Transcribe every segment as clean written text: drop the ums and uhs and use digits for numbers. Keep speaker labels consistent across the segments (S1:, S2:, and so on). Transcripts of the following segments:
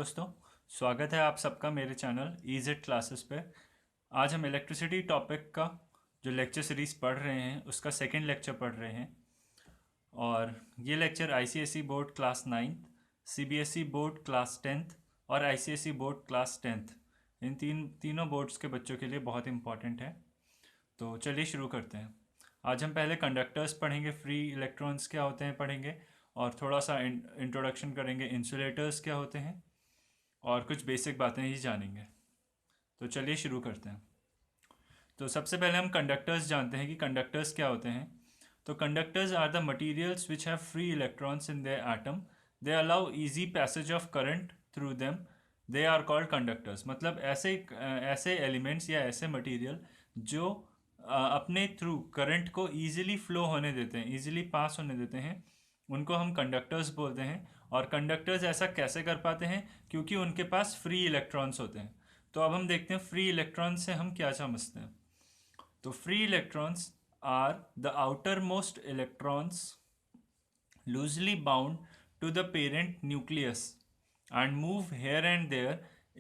S1: दोस्तों, स्वागत है आप सबका मेरे चैनल ईजेड क्लासेस पे। आज हम इलेक्ट्रिसिटी टॉपिक का जो लेक्चर सीरीज़ पढ़ रहे हैं उसका सेकंड लेक्चर पढ़ रहे हैं। और ये lecture ICSE board class 9th, CBSE board class 10th और आईसीएसई बोर्ड क्लास 10th, इन तीनों बोर्ड्स के बच्चों के लिए बहुत इंपॉर्टेंट है। तो चलिए शुरू करते हैं। आज हम पहले कंडक्टर्स पढ़ेंगे, फ्री इलेक्ट्रॉन्स क्या होते हैं पढ़ेंगे, और थोड़ा सा इंट्रोडक्शन करेंगे, इंसुलेटर्स क्या होते हैं, और कुछ बेसिक बातें ही जानेंगे। तो चलिए शुरू करते हैं। तो सबसे पहले हम कंडक्टर्स जानते हैं कि कंडक्टर्स क्या होते हैं। तो conductors are the materials which have free electrons in their atom, they allow easy passage of current through them, they are called conductors. मतलब ऐसे एलिमेंट्स या ऐसे मटेरियल जो अपने थ्रू करंट को ईजिली फ्लो होने देते हैं, ईजिली पास होने देते हैं, उनको हम कंडक्टर्स बोलते हैं। और कंडक्टर्स ऐसा कैसे कर पाते हैं? क्योंकि उनके पास फ्री इलेक्ट्रॉन्स होते हैं। तो अब हम देखते हैं फ्री इलेक्ट्रॉन्स से हम क्या समझते हैं। तो free electrons are the outer most electrons loosely bound to the parent nucleus and move here and there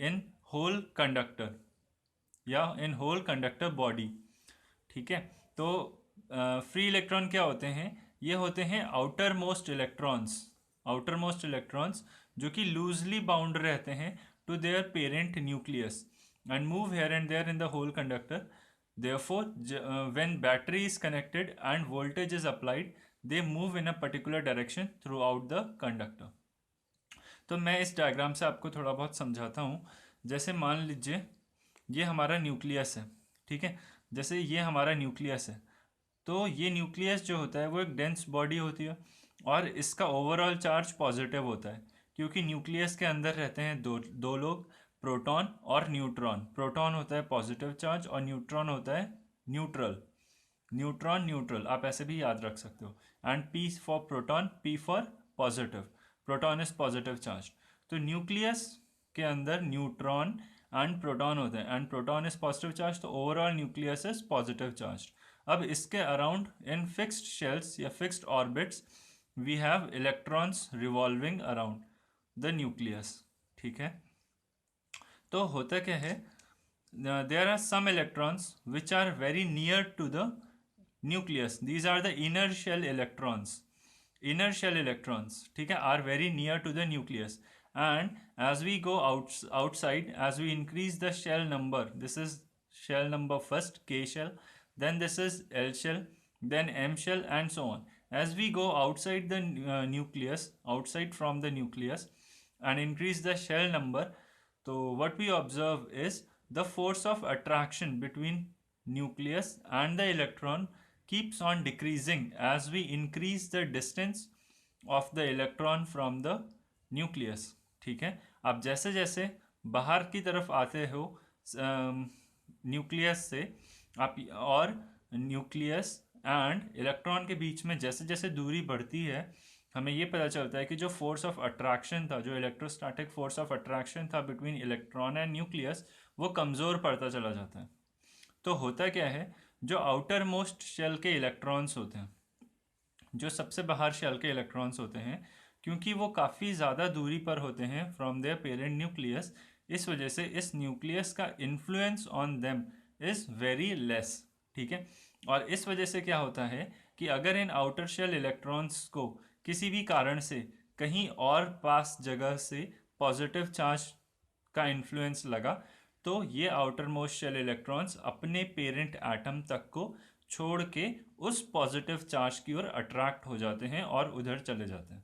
S1: in whole conductor या in whole conductor body। ठीक है, तो फ्री इलेक्ट्रॉन क्या होते हैं? ये होते हैं outer most electrons, outer most electrons जो कि लूजली बाउंड रहते हैं to their parent nucleus and move here and there in the whole conductor. Therefore, when battery is connected and voltage is applied, they move in a particular direction throughout the conductor। तो मैं इस diagram से आपको थोड़ा बहुत समझाता हूँ। जैसे मान लीजिए ये हमारा न्यूक्लियस है, ठीक है। जैसे ये हमारा न्यूक्लियस है, तो ये न्यूक्लियस जो होता है वो एक डेंस बॉडी होती है और इसका ओवरऑल चार्ज पॉजिटिव होता है, क्योंकि न्यूक्लियस के अंदर रहते हैं दो लोग, प्रोटॉन और न्यूट्रॉन। प्रोटॉन होता है पॉजिटिव चार्ज और न्यूट्रॉन होता है न्यूट्रल। न्यूट्रॉन न्यूट्रल आप ऐसे भी याद रख सकते हो। And P for proton, P for positive, proton is positive charge. तो न्यूक्लियस के अंदर न्यूट्रॉन एंड प्रोटॉन होते हैं and proton is positive charge, तो overall nucleus is positive charge. अब इसके अराउंड इन फिक्स्ड शेल्स या fixed orbits we have electrons revolving around the nucleus. ठीक है, तो होता क्या है, there are some electrons which are very near to the nucleus, these are the inner shell electrons, inner shell electrons, ठीक है, are very near to the nucleus। and as we go outside, as we increase the shell number, this is shell number first, K shell, then this is L shell, then M shell, and so on। as we go outside the nucleus, outside from the nucleus, and increase the shell number, so what we observe is the force of attraction between nucleus and the electron keeps on decreasing as we increase the distance of the electron from the nucleus। ठीक है, आप जैसे जैसे बाहर की तरफ आते हो न्यूक्लियस से, आप और न्यूक्लियस एंड इलेक्ट्रॉन के बीच में जैसे जैसे दूरी बढ़ती है, हमें ये पता चलता है कि जो फोर्स ऑफ अट्रैक्शन था, जो इलेक्ट्रोस्टैटिक फोर्स ऑफ अट्रैक्शन था बिटवीन इलेक्ट्रॉन एंड न्यूक्लियस, वो कमज़ोर पड़ता चला जाता है। तो होता क्या है, जो आउटर मोस्ट शेल के इलेक्ट्रॉन्स होते हैं, जो सबसे बाहर शेल के इलेक्ट्रॉन्स होते हैं, क्योंकि वो काफ़ी ज़्यादा दूरी पर होते हैं फ्रॉम देयर पेरेंट न्यूक्लियस, इस वजह से इस न्यूक्लियस का influence on them is very less. ठीक है, और इस वजह से क्या होता है कि अगर इन आउटर शेल इलेक्ट्रॉन्स को किसी भी कारण से कहीं और पास जगह से पॉजिटिव चार्ज का इन्फ्लुएंस लगा, तो ये आउटर मोस्ट शेल इलेक्ट्रॉन्स अपने पेरेंट एटम तक को छोड़ के उस पॉजिटिव चार्ज की ओर अट्रैक्ट हो जाते हैं और उधर चले जाते हैं।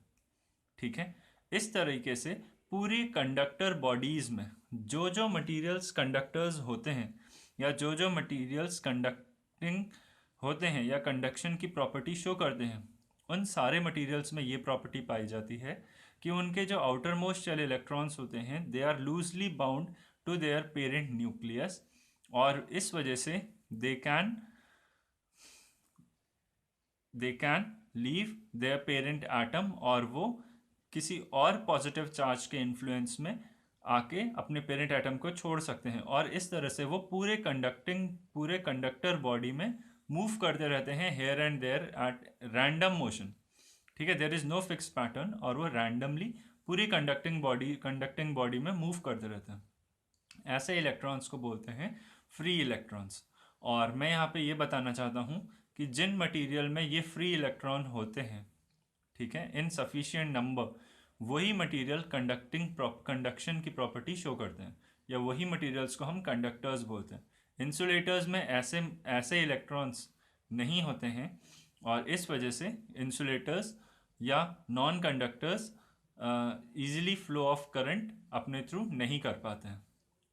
S1: ठीक है, इस तरीके से पूरी कंडक्टर बॉडीज में जो जो मटेरियल्स कंडक्टर्स होते हैं या जो जो मटेरियल्स कंडक्टिंग होते हैं या कंडक्शन की प्रॉपर्टी शो करते हैं, उन सारे मटेरियल्स में ये प्रॉपर्टी पाई जाती है कि उनके जो आउटर मोस्ट शेल इलेक्ट्रॉन्स होते हैं, they are loosely bound to their parent nucleus, और इस वजह से they can leave their parent atom, और वो किसी और पॉजिटिव चार्ज के इन्फ्लुएंस में आके अपने पेरेंट एटम को छोड़ सकते हैं, और इस तरह से वो पूरे कंडक्टर बॉडी में मूव करते रहते हैं here and there at random motion. ठीक है, there is no fix pattern, और वो रैंडमली पूरी कंडक्टिंग बॉडी में मूव करते रहते हैं। ऐसे इलेक्ट्रॉन्स को बोलते हैं फ्री इलेक्ट्रॉन्स। और मैं यहाँ पे ये बताना चाहता हूँ कि जिन मटेरियल में ये फ्री इलेक्ट्रॉन होते हैं, ठीक है, इन सफिशिएंट नंबर, वही मटेरियल कंडक्शन की प्रॉपर्टी शो करते हैं, या वही मटेरियल्स को हम कंडक्टर्स बोलते हैं। इंसुलेटर्स में ऐसे ऐसे इलेक्ट्रॉन्स नहीं होते हैं, और इस वजह से इंसुलेटर्स या non conductors easily flow of current अपने थ्रू नहीं कर पाते हैं,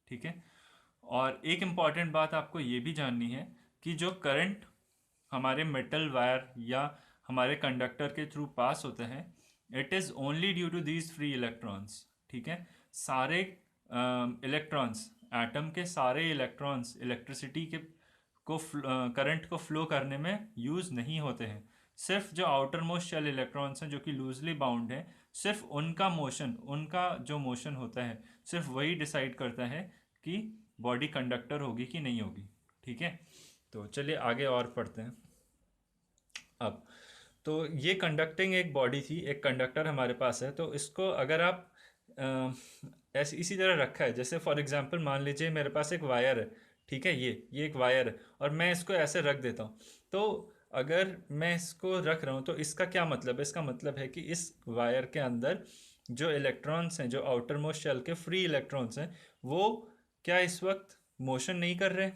S1: ठीक है। और एक इम्पॉर्टेंट बात आपको ये भी जाननी है कि जो करंट हमारे मेटल वायर या हमारे कंडक्टर के थ्रू पास होता है, it is only due to these free electrons, ठीक है। सारे इलेक्ट्रॉन्स, एटम के सारे इलेक्ट्रॉन्स इलेक्ट्रिसिटी के करंट को फ्लो करने में यूज़ नहीं होते हैं। सिर्फ जो आउटर मोस्ट शेल इलेक्ट्रॉन्स हैं जो कि लूजली बाउंड हैं, सिर्फ उनका जो मोशन होता है, सिर्फ वही डिसाइड करता है कि बॉडी कंडक्टर होगी कि नहीं होगी, ठीक है। तो चलिए आगे और पढ़ते हैं। अब तो ये कंडक्टिंग एक बॉडी थी, एक कंडक्टर हमारे पास है। तो इसको अगर आप ऐसे इसी तरह रखा है, जैसे फॉर एग्जांपल मान लीजिए मेरे पास एक वायर है, ठीक है, ये एक वायर है, और मैं इसको ऐसे रख देता हूँ। तो अगर मैं इसको रख रहा हूँ तो इसका क्या मतलब है? इसका मतलब है कि इस वायर के अंदर जो इलेक्ट्रॉन्स हैं, जो आउटर मोस्ट शेल के फ्री इलेक्ट्रॉन्स हैं, वो क्या इस वक्त मोशन नहीं कर रहे?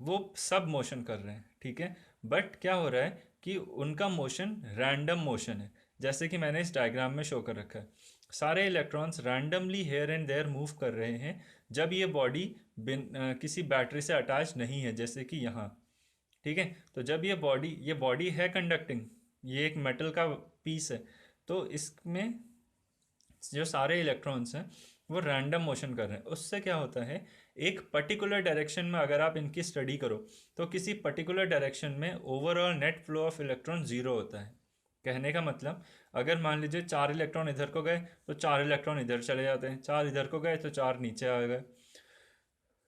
S1: वो सब मोशन कर रहे हैं, ठीक है। बट क्या हो रहा है कि उनका मोशन रैंडम मोशन है, जैसे कि मैंने इस डायग्राम में शो कर रखा है। सारे electrons randomly here and there move कर रहे हैं जब ये बॉडी किसी बैटरी से अटैच नहीं है, जैसे कि यहाँ, ठीक है। तो जब ये बॉडी है कंडक्टिंग, ये एक मेटल का पीस है, तो इसमें जो सारे इलेक्ट्रॉन्स हैं वो रैंडम मोशन कर रहे हैं। उससे क्या होता है, एक पर्टिकुलर डायरेक्शन में अगर आप इनकी स्टडी करो तो किसी पर्टिकुलर डायरेक्शन में overall net flow of electron zero होता है। कहने का मतलब, अगर मान लीजिए 4 इलेक्ट्रॉन इधर को गए तो 4 इलेक्ट्रॉन इधर चले जाते हैं, 4 इधर को गए तो 4 नीचे आ गए,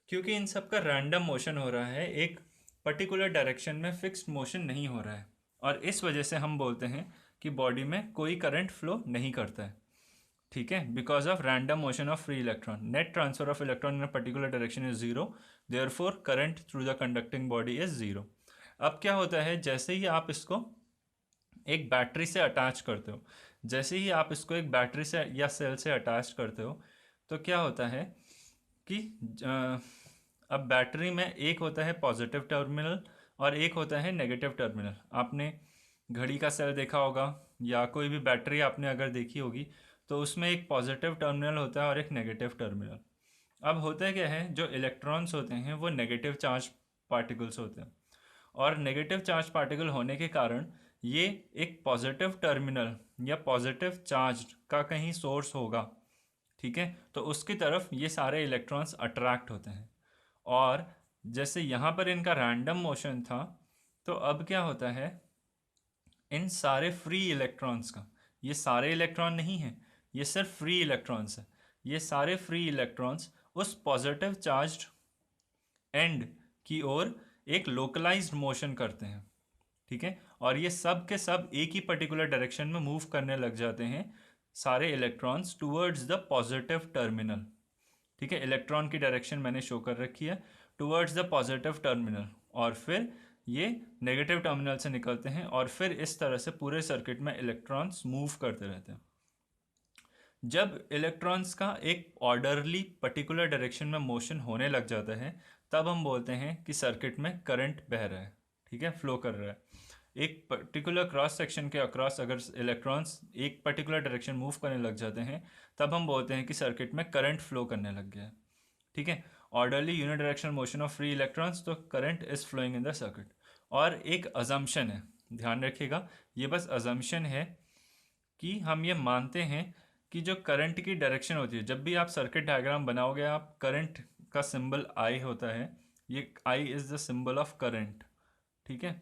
S1: क्योंकि इन सब का रैंडम मोशन हो रहा है, एक पर्टिकुलर डायरेक्शन में फिक्स्ड मोशन नहीं हो रहा है। और इस वजह से हम बोलते हैं कि बॉडी में कोई करंट फ्लो नहीं करता है, ठीक है, because of random motion of free electron. Net transfer of electron in a particular direction is zero, therefore current through the conducting body is zero. अब क्या होता है, जैसे ही आप इसको एक बैटरी से अटैच करते हो, जैसे ही आप इसको एक बैटरी से या सेल से अटैच करते हो, तो क्या होता है कि अब बैटरी में एक होता है पॉजिटिव टर्मिनल और एक होता है नेगेटिव टर्मिनल। आपने घड़ी का सेल देखा होगा या कोई भी बैटरी आपने अगर देखी होगी, तो उसमें एक पॉजिटिव टर्मिनल होता है और एक नेगेटिव टर्मिनल। अब होता क्या है, जो इलेक्ट्रॉन्स होते हैं वो नेगेटिव चार्ज पार्टिकल्स होते हैं, और नेगेटिव चार्ज पार्टिकल होने के कारण ये एक पॉजिटिव टर्मिनल या पॉजिटिव चार्ज का कहीं सोर्स होगा, ठीक है, तो उसकी तरफ ये सारे इलेक्ट्रॉन्स अट्रैक्ट होते हैं। और जैसे यहाँ पर इनका रैंडम मोशन था, तो अब क्या होता है, इन सारे फ्री इलेक्ट्रॉन्स का, ये सारे इलेक्ट्रॉन नहीं हैं, ये सिर्फ फ्री इलेक्ट्रॉन्स हैं, ये सारे फ्री इलेक्ट्रॉन्स उस पॉजिटिव चार्ज्ड एंड की ओर एक लोकलाइज्ड मोशन करते हैं, ठीक है, और ये सब के सब एक ही पर्टिकुलर डायरेक्शन में मूव करने लग जाते हैं, सारे electrons towards the positive terminal, ठीक है। इलेक्ट्रॉन की डायरेक्शन मैंने शो कर रखी है, टूवर्ड्स द पॉजिटिव टर्मिनल, और फिर ये नेगेटिव टर्मिनल से निकलते हैं, और फिर इस तरह से पूरे सर्किट में इलेक्ट्रॉन्स मूव करते रहते हैं। जब इलेक्ट्रॉन्स का एक ऑर्डरली पर्टिकुलर डायरेक्शन में मोशन होने लग जाता है, तब हम बोलते हैं कि सर्किट में करंट बह रहा है, ठीक है, फ्लो कर रहा है। एक पर्टिकुलर क्रॉस सेक्शन के अक्रॉस अगर इलेक्ट्रॉन्स एक पर्टिकुलर डायरेक्शन मूव करने लग जाते हैं, तब हम बोलते हैं कि सर्किट में करंट फ्लो करने लग गया है, ठीक है। Orderly unidirectional motion of free electrons, तो current is flowing in the circuit. और एक अजम्पशन है, ध्यान रखिएगा, ये बस अजम्पशन है कि हम ये मानते हैं कि जो करंट की डायरेक्शन होती है, जब भी आप सर्किट डायग्राम बनाओगे, आप करंट का सिंबल आई होता है, ये I is the symbol of current, ठीक है।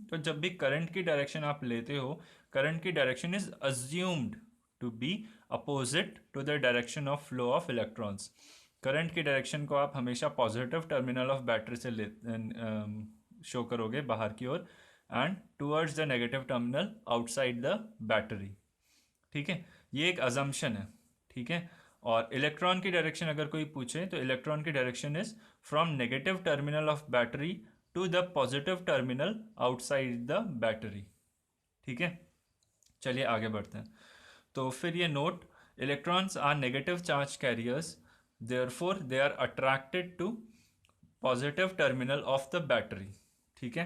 S1: तो जब भी करंट की डायरेक्शन आप लेते हो, करंट की direction is assumed to be opposite to the direction of flow of electrons. Current की डायरेक्शन को आप हमेशा पॉजिटिव टर्मिनल ऑफ बैटरी से शो करोगे बाहर की ओर, and towards the negative terminal outside the battery, ठीक है। ये एक अजम्पशन है, ठीक है। और इलेक्ट्रॉन की डायरेक्शन अगर कोई पूछे तो इलेक्ट्रॉन की direction is from negative terminal of battery to the positive terminal outside the battery, ठीक है। चलिए आगे बढ़ते हैं। तो फिर ये note, electrons are negative charge carriers, therefore they are attracted to positive terminal of the battery, ठीक है।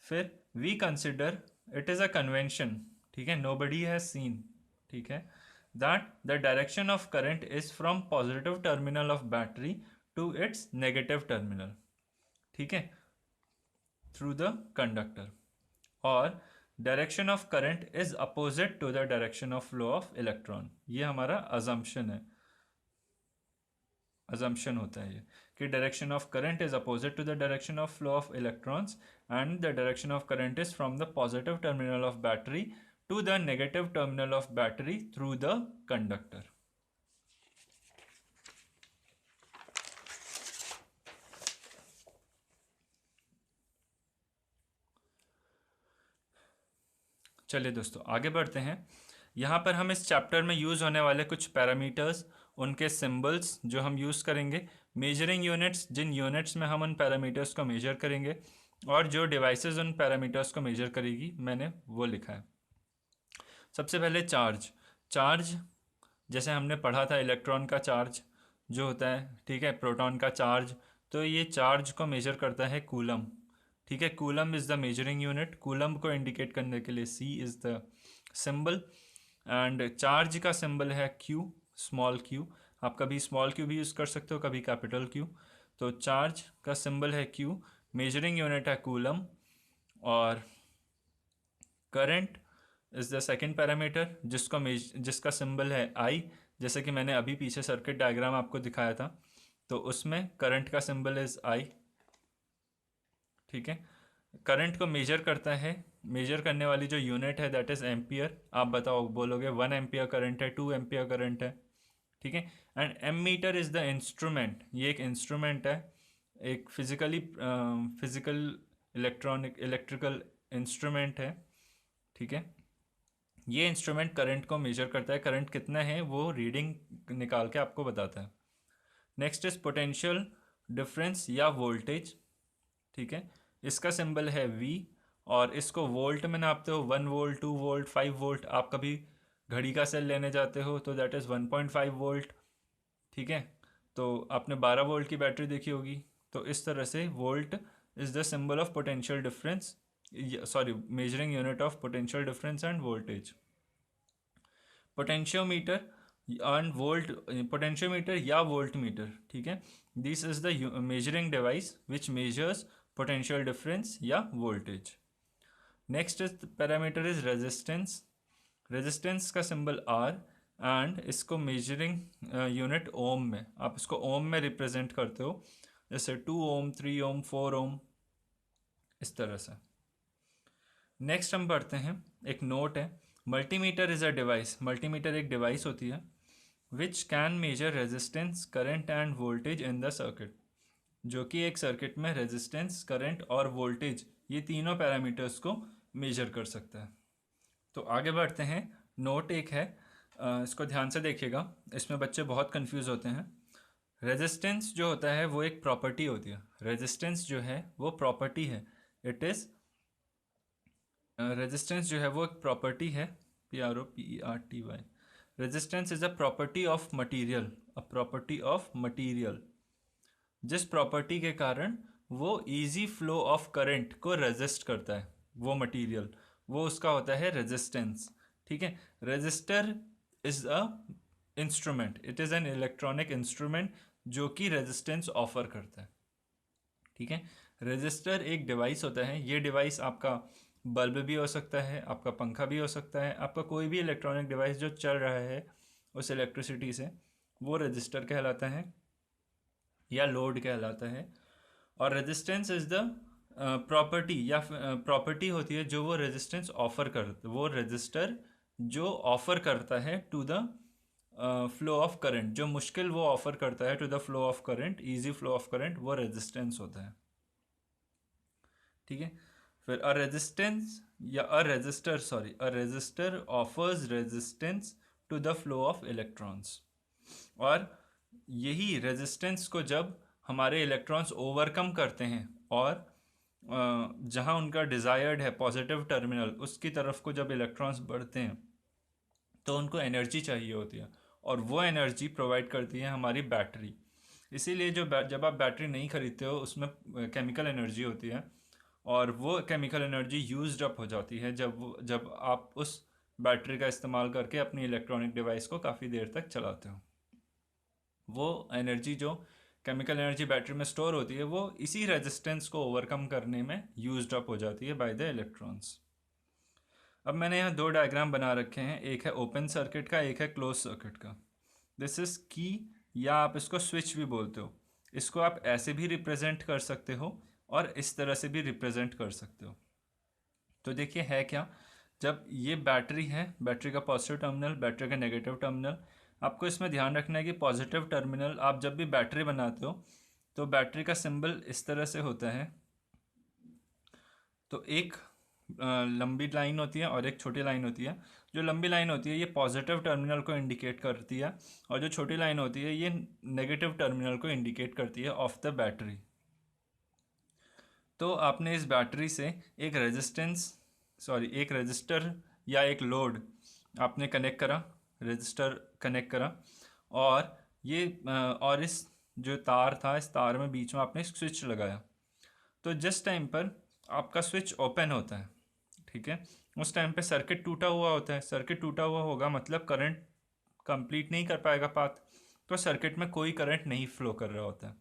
S1: फिर we consider it is a convention, ठीक है, नो बडी हैज सीन, ठीक है, that the direction of current is from positive terminal of battery to its negative terminal, ठीक है, through the conductor, और direction of current is opposite to the direction of flow of electron. ये हमारा assumption है, assumption होता है ये कि direction of current is opposite to the direction of flow of electrons and the direction of current is from the positive terminal of battery to the negative terminal of battery through the conductor. चलिए दोस्तों आगे बढ़ते हैं। यहाँ पर हम इस chapter में यूज़ होने वाले कुछ पैरामीटर्स, उनके सिंबल्स जो हम यूज़ करेंगे, मेजरिंग यूनिट्स, जिन यूनिट्स में हम उन पैरामीटर्स को मेजर करेंगे, और जो डिवाइसेस उन पैरामीटर्स को मेजर करेगी, मैंने वो लिखा है। सबसे पहले चार्ज। चार्ज जैसे हमने पढ़ा था, इलेक्ट्रॉन का चार्ज जो होता है, ठीक है, प्रोटॉन का चार्ज, तो ये चार्ज को मेजर करता है कूलम, ठीक है। Coulomb is the measuring unit. Coulomb को इंडिकेट करने के लिए C is the symbol, and charge का सिंबल है Q, स्मॉल q। आप कभी स्मॉल q भी यूज़ कर सकते हो, कभी कैपिटल Q। तो चार्ज का सिंबल है Q, मेजरिंग यूनिट है कूलम, और current is the second parameter जिसका सिंबल है I। जैसे कि मैंने अभी पीछे सर्किट डायग्राम आपको दिखाया था, तो उसमें करंट का सिंबल इज़ I, ठीक है। करंट को मेजर करता है, मेजर करने वाली जो यूनिट है दैट इज़ एम्पियर। आप बताओ, बोलोगे 1 एम्पियर करंट है, 2 एम्पियर करंट है, ठीक है। And ammeter is the instrument, ये एक इंस्ट्रूमेंट है, एक फिजिकल इलेक्ट्रिकल इंस्ट्रूमेंट है, ठीक है। ये इंस्ट्रूमेंट करंट को मेजर करता है, करंट कितना है वो रीडिंग निकाल के आपको बताता है। नेक्स्ट इज पोटेंशियल डिफरेंस या वोल्टेज, ठीक है। इसका सिंबल है V, और इसको वोल्ट में नापते हो, 1 वोल्ट, 2 वोल्ट, 5 वोल्ट। आप कभी घड़ी का सेल लेने जाते हो तो दैट इज़ 1.5 वोल्ट, ठीक है। तो आपने 12 वोल्ट की बैटरी देखी होगी। तो इस तरह से volt is the symbol of potential difference, sorry, measuring unit of potential difference and voltage. Potentiometer and volt, potentiometer या वोल्ट मीटर, ठीक है, this is the measuring device which measures potential difference या voltage. Next is parameter is resistance. Resistance का symbol R, and इसको measuring unit ohm में, आप इसको ओम में रिप्रेजेंट करते हो, जैसे 2 ओम, 3 ओम, 4 ओम, इस तरह से। नेक्स्ट हम पढ़ते हैं, एक नोट है, multimeter is a device. Multimeter एक डिवाइस होती है which can measure resistance, current end voltage in the circuit, जो कि एक सर्किट में रेजिस्टेंस, करंट और वोल्टेज, ये तीनों पैरामीटर्स को मेजर कर सकता है। तो आगे बढ़ते हैं। नोट एक है, इसको ध्यान से देखिएगा, इसमें बच्चे बहुत कंफ्यूज होते हैं। रेजिस्टेंस जो होता है वो एक प्रॉपर्टी होती है। रेजिस्टेंस जो है वो प्रॉपर्टी है, इट इज़ रेजिस्टेंस जो है वो एक प्रॉपर्टी है, PROPERTY। Resistance is a property of material, a property of material, जिस प्रॉपर्टी के कारण वो इजी फ्लो ऑफ करंट को रेजिस्ट करता है, वो मटेरियल, वो उसका होता है रेजिस्टेंस, ठीक है। Resistor is a instrument, it is an electronic instrument जो कि रेजिस्टेंस ऑफर करता है, ठीक है। रेजिस्टर एक डिवाइस होता है, ये डिवाइस आपका बल्ब भी हो सकता है, आपका पंखा भी हो सकता है, आपका कोई भी इलेक्ट्रॉनिक डिवाइस जो चल रहा है उस इलेक्ट्रिसिटी से, वो रजिस्टर कहलाता है या लोड कहलाता है। और रेजिस्टेंस इज द प्रॉपर्टी या प्रॉपर्टी होती है जो वो रेजिस्टेंस ऑफर कर, वो रजिस्टर जो ऑफर करता है to the flow of current, जो मुश्किल वो ऑफर करता है to the flow of current, easy flow of current, वो रेजिस्टेंस होता है, ठीक है। फिर अ रेजिस्टेंस या a resistor, sorry, a resistor offers resistance to the flow of electrons. और यही रेजिस्टेंस को जब हमारे इलेक्ट्रॉन्स ओवरकम करते हैं और जहाँ उनका डिज़ायर्ड है पॉजिटिव टर्मिनल उसकी तरफ को जब इलेक्ट्रॉन्स बढ़ते हैं तो उनको एनर्जी चाहिए होती है, और वो एनर्जी प्रोवाइड करती है हमारी बैटरी। इसीलिए जब आप बैटरी नहीं खरीदते हो उसमें केमिकल एनर्जी होती है, और वो केमिकल एनर्जी यूज्ड अप हो जाती है जब आप उस बैटरी का इस्तेमाल करके अपनी इलेक्ट्रॉनिक डिवाइस को काफ़ी देर तक चलाते हो। वो एनर्जी जो केमिकल एनर्जी बैटरी में स्टोर होती है वो इसी रेजिस्टेंस को ओवरकम करने में यूज्ड अप हो जाती है बाय द इलेक्ट्रॉन्स। अब मैंने यहाँ दो डायग्राम बना रखे हैं, एक है ओपन सर्किट का, एक है क्लोज सर्किट का। दिस इज की, या आप इसको स्विच भी बोलते हो। इसको आप ऐसे भी रिप्रेजेंट कर सकते हो और इस तरह से भी रिप्रेजेंट कर सकते हो। तो देखिए है क्या, जब ये बैटरी है, बैटरी का पॉजिटिव टर्मिनल, बैटरी का नेगेटिव टर्मिनल, आपको इसमें ध्यान रखना है कि पॉजिटिव टर्मिनल आप जब भी बैटरी बनाते हो तो बैटरी का सिंबल इस तरह से होता है। तो एक लंबी लाइन होती है और एक छोटी लाइन होती है। जो लंबी लाइन होती है ये पॉजिटिव टर्मिनल को इंडिकेट करती है, और जो छोटी लाइन होती है ये नेगेटिव टर्मिनल को इंडिकेट करती है ऑफ द बैटरी। तो आपने इस बैटरी से एक एक रजिस्टर या एक लोड आपने कनेक्ट करा, रजिस्टर कनेक्ट करा, और ये और इस जो तार था, इस तार में बीच में आपने स्विच लगाया। तो जिस टाइम पर आपका स्विच ओपन होता है, ठीक है, उस टाइम पे सर्किट टूटा हुआ होता है। सर्किट टूटा हुआ होगा मतलब करंट कंप्लीट नहीं कर पाएगा पाथ, तो सर्किट में कोई करंट नहीं फ्लो कर रहा होता है,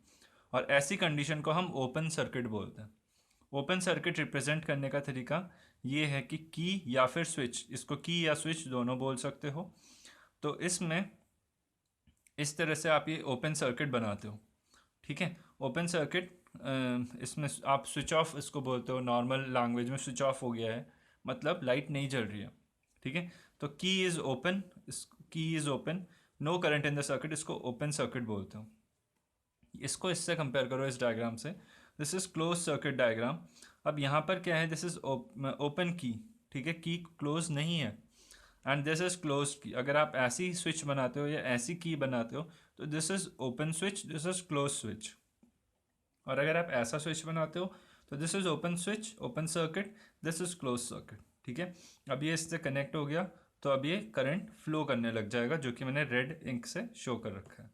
S1: और ऐसी कंडीशन को हम ओपन सर्किट बोलते हैं। ओपन सर्किट रिप्रेजेंट करने का तरीका ये है कि की या फिर स्विच, इसको की या स्विच दोनों बोल सकते हो। तो इसमें इस तरह से आप ये ओपन सर्किट बनाते हो, ठीक है। ओपन सर्किट इसमें आप स्विच ऑफ इसको बोलते हो, नॉर्मल लैंग्वेज में स्विच ऑफ हो गया है मतलब लाइट नहीं जल रही है, ठीक है। तो key is open, key is open, no current in the circuit, इसको ओपन सर्किट बोलते हो। इसको इससे कंपेयर करो इस डायग्राम से, this is close circuit diagram. अब यहाँ पर क्या है, दिस इज़ ओपन की, ठीक है, की क्लोज नहीं है, एंड दिस इज़ क्लोज की। अगर आप ऐसी स्विच बनाते हो या ऐसी की बनाते हो तो this is open switch, this is close switch. और अगर आप ऐसा स्विच बनाते हो तो this is open switch, open circuit, this is close circuit, ठीक है। अब ये इससे कनेक्ट हो गया तो अब ये करंट फ्लो करने लग जाएगा, जो कि मैंने रेड इंक से शो कर रखा है,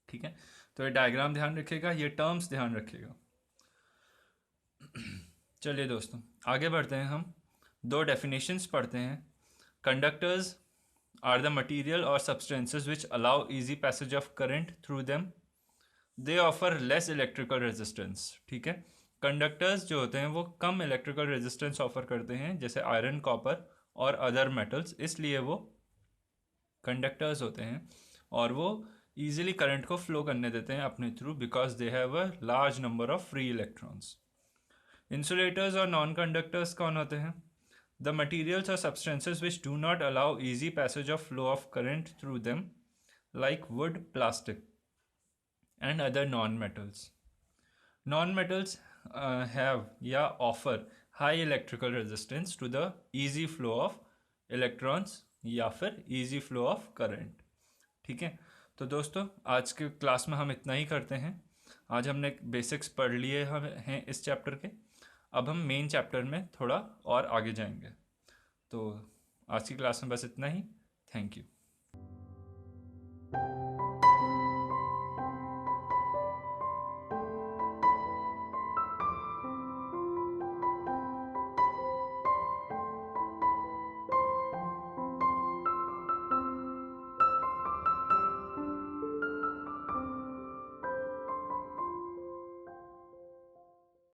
S1: ठीक है। तो ये डायग्राम ध्यान रखिएगा, ये टर्म्स ध्यान रखिएगा। चलिए दोस्तों आगे बढ़ते हैं, हम दो डेफिनेशंस पढ़ते हैं। कंडक्टर्स आर द मटीरियल और substances which allow easy passage of current through them, they offer less electrical resistance, ठीक है। कंडक्टर्स जो होते हैं वो कम इलेक्ट्रिकल रेजिस्टेंस ऑफर करते हैं, जैसे आयरन, कॉपर और अदर मेटल्स, इसलिए वो कंडक्टर्स होते हैं, और वो ईजिली करंट को फ्लो करने देते हैं अपने through, because they have a large number of free electrons. Insulators और नॉन कंडक्टर्स कौन होते हैं? द मटीरियल्स और substances which do not allow easy passage of flow of current through them, like would, plastic and other non-metals. Non-metals have या offer high electrical resistance to the easy flow of electrons या फिर easy flow of current, ठीक है। तो दोस्तों आज के class में हम इतना ही करते हैं। आज हमने बेसिक्स पढ़ लिए हैं इस चैप्टर के, अब हम मेन चैप्टर में थोड़ा और आगे जाएंगे। तो आज की क्लास में बस इतना ही। Thank you.